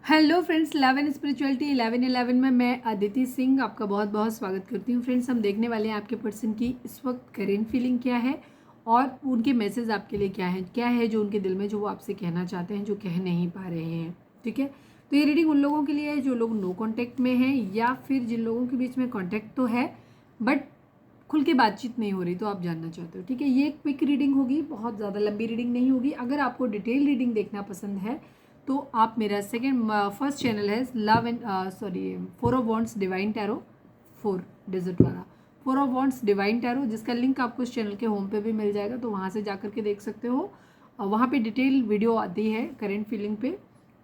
Hello friends, 11 spirituality 11 में मैं अदिति सिंह आपका बहुत बहुत स्वागत करती हूँ। फ्रेंड्स, हम देखने वाले हैं आपके पर्सन की इस वक्त करेंट फीलिंग क्या है और उनके मैसेज आपके लिए क्या है जो उनके दिल में जो वो आपसे कहना चाहते हैं, जो कह नहीं पा रहे हैं। ठीक है, तो ये रीडिंग उन लोगों के लिए है जो लोग नो कॉन्टैक्ट में हैं या फिर जिन लोगों के बीच में कॉन्टैक्ट तो है बट खुल के बातचीत नहीं हो रही, तो आप जानना चाहते हो। ठीक है, ये क्विक रीडिंग होगी, बहुत ज़्यादा लंबी रीडिंग नहीं होगी। अगर आपको डिटेल रीडिंग देखना पसंद है तो आप मेरा फर्स्ट चैनल है love and four of wands divine tarot, 4 digit वाला 4 ऑफ वॉन्ड्स डिवाइन टैरो, जिसका लिंक आपको इस चैनल के होम पे भी मिल जाएगा, तो वहाँ से जाकर के देख सकते हो। वहाँ पे डिटेल वीडियो आती है करेंट फीलिंग पे,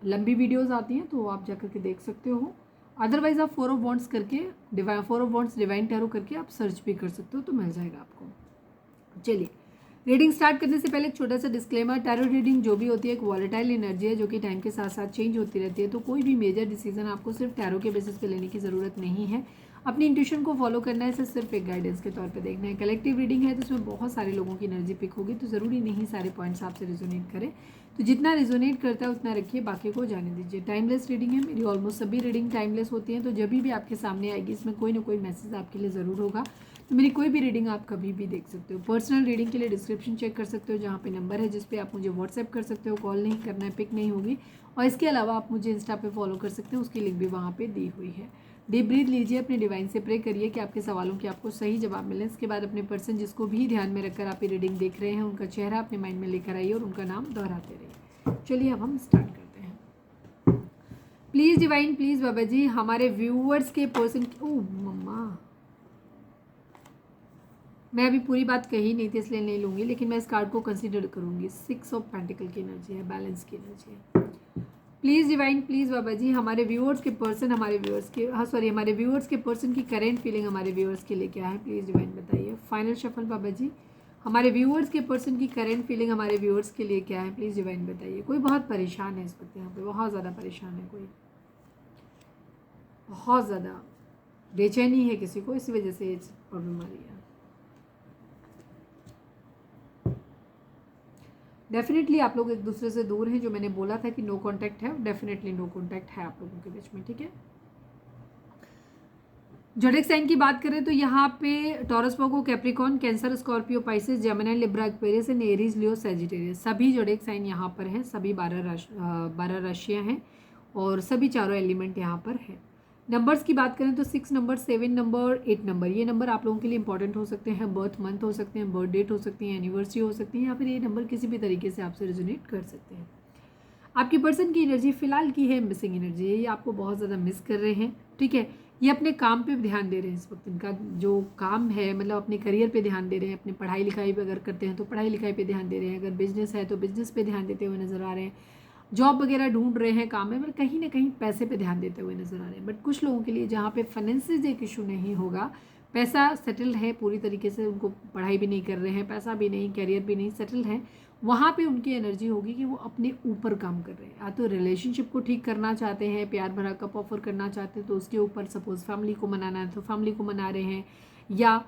लंबी वीडियोज़ आती हैं, तो आप जाकर के देख सकते हो। अदरवाइज आप 4 ऑफ वॉन्ड्स करके four of wands divine tarot करके आप सर्च भी कर सकते हो, तो मिल जाएगा आपको। चलिए, रीडिंग स्टार्ट करने से पहले एक छोटा सा डिस्क्लेमर, टैरो रीडिंग जो भी होती है एक वॉलेटाइल एनर्जी है जो कि टाइम के साथ साथ चेंज होती रहती है, तो कोई भी मेजर डिसीजन आपको सिर्फ टैरो के बेसिस पे लेने की ज़रूरत नहीं है। अपनी इंट्यूशन को फॉलो करना है, इसे सिर्फ एक गाइडेंस के तौर पे देखना है। कलेक्टिव रीडिंग है तो इसमें बहुत सारे लोगों की एनर्जी पिक होगी, तो ज़रूरी नहीं सारे पॉइंट्स आपसे रिजोनेट करें, तो जितना रिजोनेट करता है उतना रखिए, बाकी को जाने दीजिए। टाइमलेस रीडिंग है, मेरी ऑलमोस्ट सभी रीडिंग टाइमलेस होती हैं, तो जब भी आपके सामने आएगी इसमें कोई ना कोई मैसेज आपके लिए ज़रूर होगा, तो मेरी कोई भी रीडिंग आप कभी भी देख सकते हो। पर्सनल रीडिंग के लिए डिस्क्रिप्शन चेक कर सकते हो, जहाँ पे नंबर है जिस पे आप मुझे व्हाट्सएप कर सकते हो। कॉल नहीं करना है, पिक नहीं होगी। और इसके अलावा आप मुझे इंस्टा पे फॉलो कर सकते हो, उसकी लिंक भी वहाँ पे दी हुई है। डीप ब्रीथ लीजिए, अपने डिवाइन से प्रे करिए कि आपके सवालों के आपको सही जवाब मिले। इसके बाद अपने पर्सन जिसको भी ध्यान में रखकर आप ये रीडिंग देख रहे हैं, उनका चेहरा अपने माइंड में लेकर आइए और उनका नाम दोहराते रहिए। चलिए अब हम स्टार्ट करते हैं। Please divine, please Baba ji, हमारे व्यूअर्स के पर्सन, ओह मम्मा, मैं अभी पूरी बात कही नहीं थी इसलिए नहीं लूँगी, लेकिन मैं इस कार्ड को कंसीडर करूँगी। 6 ऑफ पेंटिकल की एनर्जी है, बैलेंस की एनर्जी है। Please divine, please Baba ji, हमारे व्यूअर्स के पर्सन, हमारे व्यूअर्स के पर्सन की करेंट फीलिंग हमारे व्यूअर्स के लिए क्या है, प्लीज़ डिवाइन बताइए। फाइनल शफल बाबा जी, हमारे व्यूअर्स के पर्सन की करेंट फीलिंग हमारे व्यूअर्स के लिए क्या है, प्लीज़ डिवाइन बताइए। कोई बहुत परेशान है इस वक्त, यहाँ पे बहुत ज़्यादा परेशान है, कोई बहुत ज़्यादा बेचैनी है किसी को, इस वजह से प्रॉब्लम आ रही है। डेफिनेटली आप लोग एक दूसरे से दूर हैं, जो मैंने बोला था कि नो कांटेक्ट है, डेफिनेटली नो कांटेक्ट है आप लोगों के बीच में। ठीक है, जोडिक साइन की बात करें तो यहाँ पे taurus, Virgo, Capricorn, cancer, Scorpio, Pisces, Gemini, Libra, Aquarius and Aries, Leo, Sagittarius, सभी जोडिक साइन यहाँ पर हैं। सभी 12 राशियाँ हैं और सभी चारों एलिमेंट यहाँ पर हैं। नंबर्स की बात करें तो 6 नंबर, 7 नंबर, 8 नंबर, ये नंबर आप लोगों के लिए इंपॉर्टेंट हो सकते हैं। बर्थ मंथ हो सकते हैं, बर्थ डेट हो सकती है, एनिवर्सरी हो सकती है, या फिर ये नंबर किसी भी तरीके से आपसे रेजोनेट कर सकते हैं। आपकी पर्सन की एनर्जी फिलहाल की है मिसिंग एनर्जी है, ये आपको बहुत ज़्यादा मिस कर रहे हैं। ठीक है, ये अपने काम पे ध्यान दे रहे हैं इस वक्त। इनका जो काम है, मतलब अपने करियर पे ध्यान दे रहे हैं, अपनी पढ़ाई लिखाई पे अगर करते हैं तो पढ़ाई लिखाई पे ध्यान दे रहे हैं, अगर बिजनेस है तो बिजनेस पे ध्यान देते हुए नजर आ रहे हैं, जॉब वगैरह ढूंढ रहे हैं, काम में, मतलब कहीं ना कहीं पैसे पे ध्यान देते हुए नजर आ रहे हैं। बट कुछ लोगों के लिए जहाँ पे फाइनेंसिस एक इशू नहीं होगा, पैसा सेटल है पूरी तरीके से, उनको पढ़ाई भी नहीं कर रहे हैं, पैसा भी नहीं, करियर भी नहीं, सेटल है, वहाँ पे उनकी एनर्जी होगी कि वो अपने ऊपर काम कर रहे हैं। या तो रिलेशनशिप को ठीक करना चाहते हैं, प्यार भरा कप ऑफर करना चाहते हैं, तो उसके ऊपर सपोज फैमिली को मनाना है तो फैमिली को मना रहे हैं, या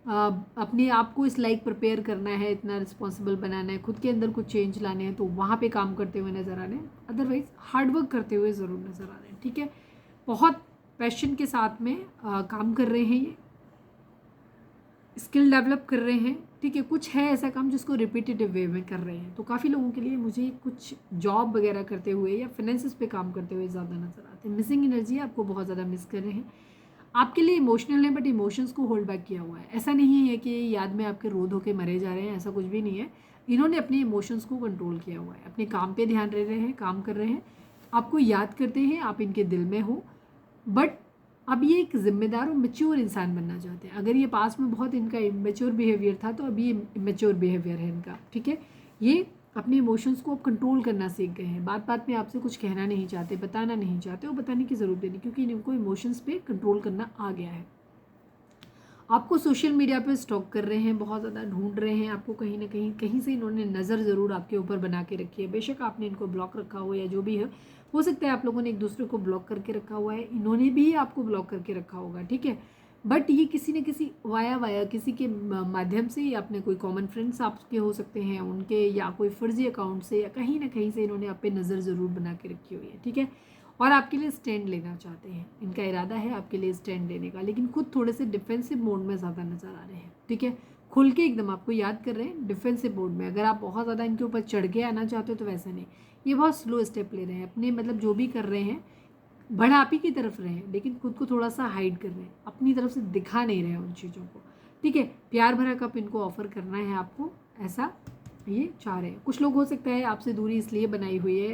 अपने आप को इस लाइक प्रिपेयर करना है, इतना रिस्पॉन्सिबल बनाना है, खुद के अंदर कुछ चेंज लाने हैं, तो वहाँ पे काम करते हुए नज़र आ रहे हैं। अदरवाइज हार्डवर्क करते हुए ज़रूर नज़र आ रहे हैं। ठीक है, बहुत पैशन के साथ में काम कर रहे हैं, ये स्किल डेवलप कर रहे हैं। ठीक है, कुछ है ऐसा काम जिसको रिपीटेटिव वे में कर रहे हैं, तो काफ़ी लोगों के लिए मुझे कुछ जॉब वगैरह करते हुए या फाइनेंसिस पे काम करते हुए ज़्यादा नज़र आते हैं। मिसिंग एनर्जी आपको बहुत ज़्यादा मिस कर रहे हैं, आपके लिए इमोशनल है बट इमोशंस को होल्ड बैक किया हुआ है। ऐसा नहीं है कि याद में आपके रो धो के मरे जा रहे हैं, ऐसा कुछ भी नहीं है। इन्होंने अपने इमोशंस को कंट्रोल किया हुआ है, अपने काम पे ध्यान दे रहे हैं, काम कर रहे हैं, आपको याद करते हैं, आप इनके दिल में हो, बट अब ये एक जिम्मेदार और मेच्योर इंसान बनना चाहते हैं। अगर ये पास में बहुत इनका इमेच्योर बिहेवियर था, तो अभी ये इमेच्योर बिहेवियर है इनका। ठीक है, ये अपने इमोशंस को अब कंट्रोल करना सीख गए हैं। बात बात में आपसे कुछ कहना नहीं चाहते, बताना नहीं चाहते, वो बताने की ज़रूरत नहीं, क्योंकि इनको इमोशंस पे कंट्रोल करना आ गया है। आपको सोशल मीडिया पे स्टॉक कर रहे हैं, बहुत ज़्यादा ढूंढ रहे हैं आपको, कहीं ना कहीं से इन्होंने नज़र ज़रूर आपके ऊपर बना के रखी है। बेशक आपने इनको ब्लॉक रखा हो या जो भी है, हो सकता है आप लोगों ने एक दूसरे को ब्लॉक करके रखा हुआ है, इन्होंने भी आपको ब्लॉक करके रखा होगा। ठीक है, बट ये किसी न किसी वाया किसी के माध्यम से, या अपने कोई कॉमन फ्रेंड्स आपके हो सकते हैं उनके, या कोई फर्जी अकाउंट से, या कहीं ना कहीं से इन्होंने आप पे नज़र ज़रूर बना के रखी हुई है, ठीक है। और आपके लिए स्टैंड लेना चाहते हैं, इनका इरादा है आपके लिए स्टैंड लेने का, लेकिन खुद थोड़े से डिफेंसिव मोड में ज़्यादा नज़र आ रहे हैं, ठीक है। खुल के एकदम आपको याद कर रहे हैं डिफेंसिव मोड में। अगर आप बहुत ज़्यादा इनके ऊपर चढ़ के आना चाहते हो तो वैसा नहीं, ये बहुत स्लो स्टेप ले रहे हैं अपने, मतलब जो भी कर रहे हैं बढ़ापी की तरफ रहे हैं, लेकिन खुद को थोड़ा सा हाइड कर रहे हैं, अपनी तरफ से दिखा नहीं रहे हैं उन चीज़ों को, ठीक है। प्यार भरा कप इनको ऑफर करना है आपको, ऐसा ये चाह रहे हैं। कुछ लोग हो सकता है आपसे दूरी इसलिए बनाई हुई है,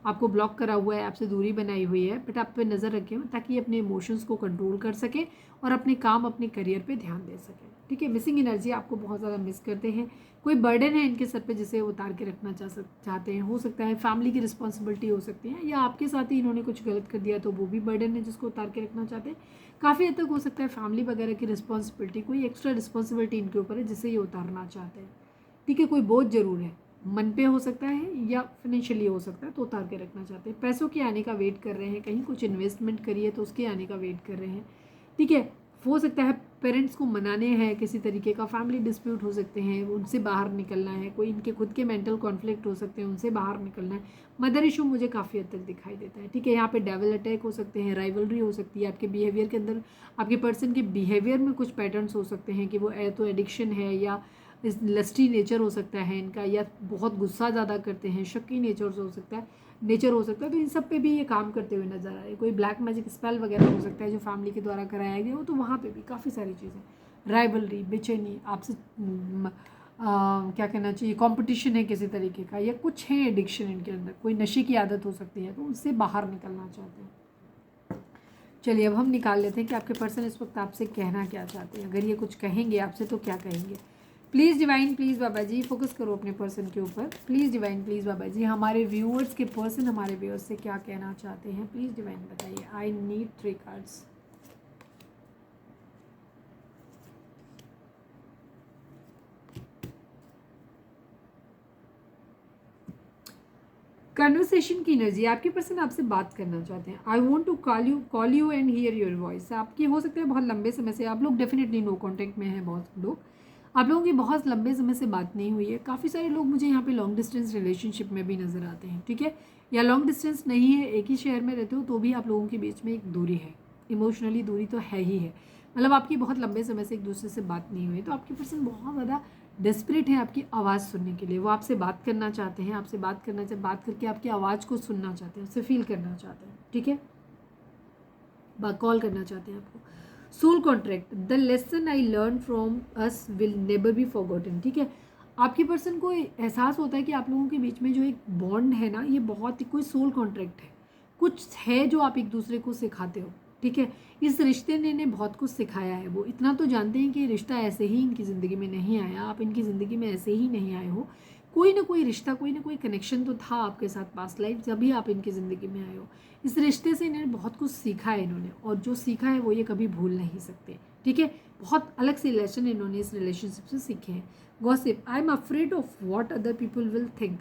आपको ब्लॉक करा हुआ है, आपसे दूरी बनाई हुई है, बट आप पे नज़र रखे हो ताकि अपने इमोशंस को कंट्रोल कर सके और अपने काम, अपने करियर पे ध्यान दे सके, ठीक है। मिसिंग एनर्जी आपको बहुत ज़्यादा मिस करते हैं। कोई बर्डन है इनके सर पे जिसे उतार के रखना चाहते हैं, हो सकता है फैमिली की रिस्पॉन्सिबिलिटी हो सकती है, या आपके साथ ही इन्होंने कुछ गलत कर दिया तो वो भी बर्डन है जिसको उतार के रखना चाहते हैं। काफ़ी हद तक हो सकता है फैमिली वगैरह की रिस्पॉन्सिबिलिटी, कोई एक्स्ट्रा रिस्पॉन्सिबिलिटी इनके ऊपर है जिसे ये उतारना चाहते हैं, ठीक है। कोई बोझ जरूर है, मन पे हो सकता है या फाइनेंशियली हो सकता है, तो उतार के रखना चाहते हैं। पैसों के आने का वेट कर रहे हैं, कहीं कुछ इन्वेस्टमेंट करिए तो उसके आने का वेट कर रहे हैं, ठीक है। हो सकता है पेरेंट्स को मनाने हैं, किसी तरीके का फैमिली डिस्प्यूट हो सकते हैं, उनसे बाहर निकलना है, कोई इनके खुद के मेंटल कॉन्फ्लिक्ट हो सकते हैं, उनसे बाहर निकलना है। मदर इशू मुझे काफ़ी हद तक दिखाई देता है, ठीक है। यहाँ पे डेविल अटैक हो सकते हैं, राइवलरी हो सकती है, आपके बिहेवियर के अंदर, आपके पर्सन के बिहेवियर में कुछ पैटर्न्स हो सकते हैं कि वो तो एडिक्शन है, या इस लस्टी नेचर हो सकता है इनका, या बहुत गुस्सा ज़्यादा करते हैं, शक्की नेचर हो सकता है, तो इन सब पे भी ये काम करते हुए नजर आ रहे हैं। कोई ब्लैक मैजिक स्पेल वगैरह हो सकता है जो फैमिली के द्वारा कराया गया हो, तो वहाँ पे भी काफ़ी सारी चीज़ें, राइवलरी, बेचैनी, आपसे क्या कहना चाहिए, कंपटीशन है किसी तरीके का, या कुछ है एडिक्शन इनके अंदर, कोई नशे की आदत हो सकती है, तो उससे बाहर निकलना चाहते हैं। चलिए अब हम निकाल लेते हैं कि आपके पर्सन इस वक्त आपसे कहना क्या चाहते हैं। अगर ये कुछ कहेंगे आपसे तो क्या कहेंगे। Please divine, please Baba ji focus करो अपने पर्सन के ऊपर। Please divine, please Baba ji, हमारे व्यूअर्स के पर्सन हमारे व्यूअर्स से क्या कहना चाहते हैं, प्लीज़ डिवाइन बताइए। I need 3 cards. कन्वर्सेशन की एनर्जी, आपके पर्सन आपसे बात करना चाहते हैं। I want to call you and hear your voice. आपकी हो सकता है बहुत लंबे समय से, आप लोग डेफिनेटली नो कॉन्टेक्ट में हैं, बहुत लोग, आप लोगों की बहुत लंबे समय से बात नहीं हुई है। काफ़ी सारे लोग मुझे यहाँ पे लॉन्ग डिस्टेंस रिलेशनशिप में भी नज़र आते हैं, ठीक है। या लॉन्ग डिस्टेंस नहीं है, एक ही शहर में रहते हो तो भी आप लोगों के बीच में एक दूरी है, इमोशनली दूरी तो है ही है, मतलब आपकी बहुत लंबे समय से एक दूसरे से बात नहीं हुई। तो आपकी पर्सन बहुत ज़्यादा डेस्परेट है आपकी आवाज़ सुनने के लिए, वो आपसे बात करना चाहते हैं, आपसे बात करके आपकी आवाज़ को सुनना चाहते हैं, उससे फील करना चाहते हैं, ठीक है। कॉल करना चाहते हैं आपको। Soul contract, the lesson I learn from us will never be forgotten, ठीक है। आपकी पर्सन को एहसास होता है कि आप लोगों के बीच में जो एक बॉन्ड है ना, ये बहुत ही कोई सोल कॉन्ट्रैक्ट है, कुछ है जो आप एक दूसरे को सिखाते हो, ठीक है। इस रिश्ते ने इन्हें बहुत कुछ सिखाया है। वो इतना तो जानते हैं कि रिश्ता ऐसे ही इनकी ज़िंदगी में नहीं आया, आप इनकी ज़िंदगी में ऐसे ही नहीं आए हो, कोई ना कोई रिश्ता, कोई ना कोई कनेक्शन तो था आपके साथ पास्ट लाइफ, जब भी आप इनकी ज़िंदगी में आए हो। इस रिश्ते से इन्हें बहुत कुछ सीखा है इन्होंने, और जो सीखा है वो ये कभी भूल नहीं सकते, ठीक है। बहुत अलग से लेसन इन्होंने इस रिलेशनशिप से सीखे हैं। Gossip, I am afraid of what other people will think.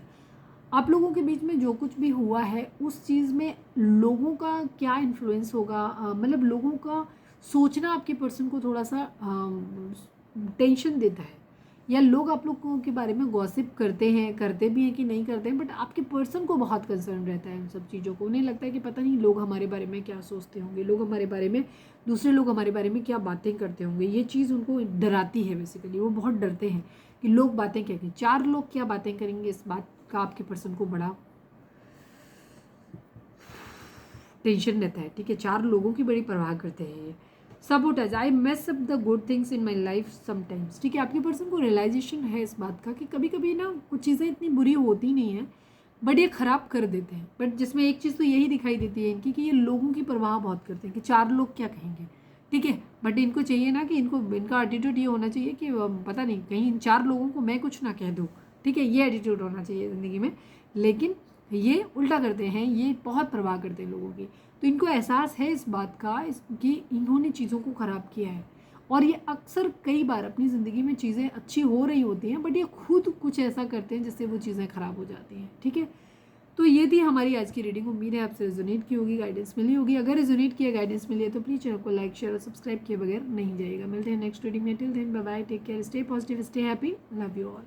आप लोगों के बीच में जो कुछ भी हुआ है उस चीज़ में लोगों का क्या इन्फ्लुएंस होगा, मतलब लोगों का सोचना आपके पर्सन को थोड़ा सा टेंशन देता है, या लोग आप लोगों के बारे में गॉसिप करते भी हैं कि नहीं करते हैं, बट आपके पर्सन को बहुत कंसर्न रहता है उन सब चीज़ों को। उन्हें लगता है कि पता नहीं लोग हमारे बारे में क्या सोचते होंगे, लोग हमारे बारे में, दूसरे लोग हमारे बारे में क्या बातें करते होंगे। ये चीज़ उनको डराती है बेसिकली, वो बहुत डरते हैं कि लोग बातें क्या करें, 4 लोग क्या बातें करेंगे, इस बात का आपके पर्सन को बड़ा टेंशन रहता है, ठीक है। 4 लोगों की बड़ी परवाह करते हैं ये। Sabotage, I mess up the good things in my life sometimes, ठीक है। आपके पर्सन को रियलाइजेशन है इस बात का कि कभी कभी ना कुछ चीज़ें इतनी बुरी होती नहीं हैं, बट ये ख़राब कर देते हैं। बट जिसमें एक चीज़ तो यही दिखाई देती है इनकी कि ये लोगों की परवाह बहुत करते हैं कि 4 लोग क्या कहेंगे, ठीक है। बट इनको चाहिए ना कि इनका एटीट्यूड ये होना चाहिए कि पता नहीं कहीं इन 4 लोगों को मैं कुछ ना कह दूँ, ठीक है। ये एटीट्यूड होना चाहिए ज़िंदगी में, लेकिन ये उल्टा करते हैं, ये बहुत परवाह करते हैं लोगों की। तो इनको एहसास है इस बात का कि इन्होंने चीज़ों को ख़राब किया है, और ये अक्सर कई बार अपनी ज़िंदगी में चीज़ें अच्छी हो रही होती हैं, बट ये खुद कुछ ऐसा करते हैं जिससे वो चीज़ें ख़राब हो जाती हैं, ठीक है। तो ये थी हमारी आज की रीडिंग। उम्मीद है आपसे रेजोनेट की होगी, गाइडेंस मिली होगी। अगर रेजोनेट किया, गाइडेंस मिली है तो प्लीज़ चैनल को लाइक शेयर और सब्सक्राइब किए बगैर नहीं जाएगा। मिलते हैं नेक्स्ट रीडिंग में। Till then bye bye, take care, stay positive, stay happy, love you all.